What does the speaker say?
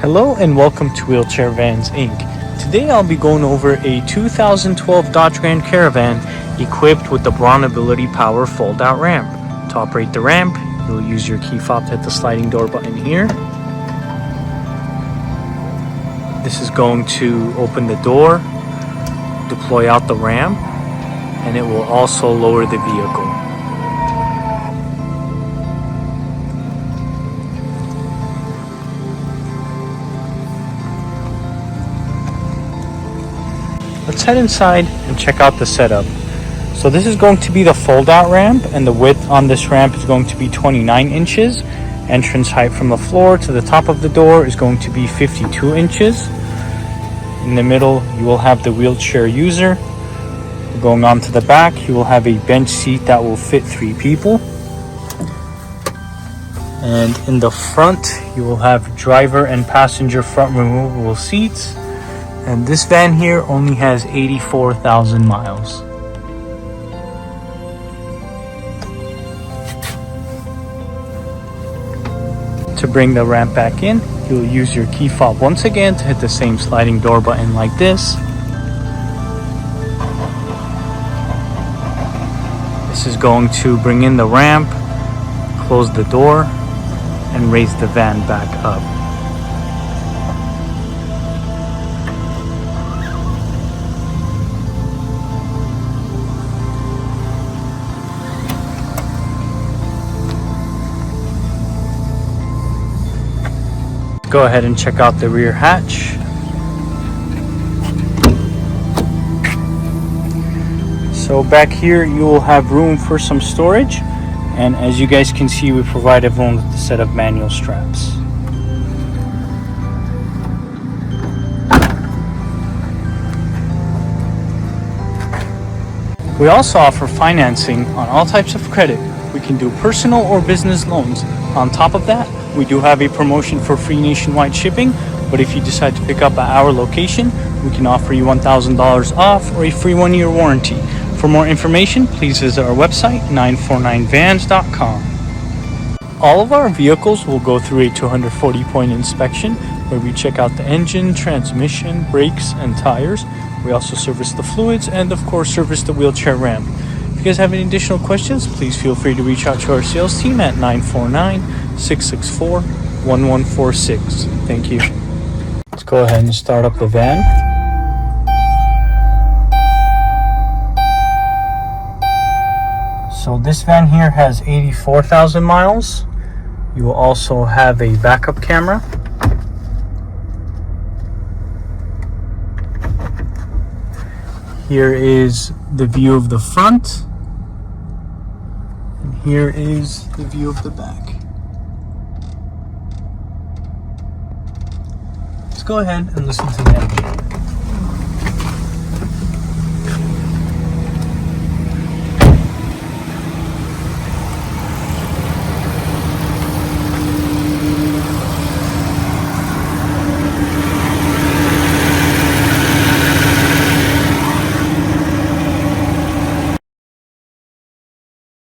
Hello and welcome to Wheelchair Vans Inc. Today I'll be going over a 2012 Dodge Grand Caravan equipped with the BraunAbility Power fold-out ramp. To operate the ramp, you'll use your key fob to hit the sliding door button here. This is going to open the door, deploy out the ramp, and it will also lower the vehicle. Let's head inside and check out the setup. So this is going to be the fold-out ramp, and the width on this ramp is going to be 29 inches. Entrance height from the floor to the top of the door is going to be 52 inches. In the middle, you will have the wheelchair user. Going on to the back, you will have a bench seat that will fit 3 people. And in the front, you will have driver and passenger front removable seats. And this van here only has 84,000 miles. To bring the ramp back in, you'll use your key fob once again to hit the same sliding door button like this. This is going to bring in the ramp, close the door, and raise the van back up. Go ahead and check out the rear hatch. So back here you will have room for some storage, and as you guys can see, we provide everyone with a set of manual straps. We also offer financing on all types of credit. We can do personal or business loans. On top of that, we do have a promotion for free nationwide shipping, but if you decide to pick up at our location, we can offer you $1,000 off or a free 1-year warranty. For more information, please visit our website, 949vans.com. All of our vehicles will go through a 240-point inspection where we check out the engine, transmission, brakes, and tires. We also service the fluids and, of course, service the wheelchair ramp. If you guys have any additional questions, please feel free to reach out to our sales team at 949-664-1146. Thank you. Let's go ahead and start up the van. So this van here has 84,000 miles. You will also have a backup camera. Here is the view of the front. And here is the view of the back. Let's go ahead and listen to the engine.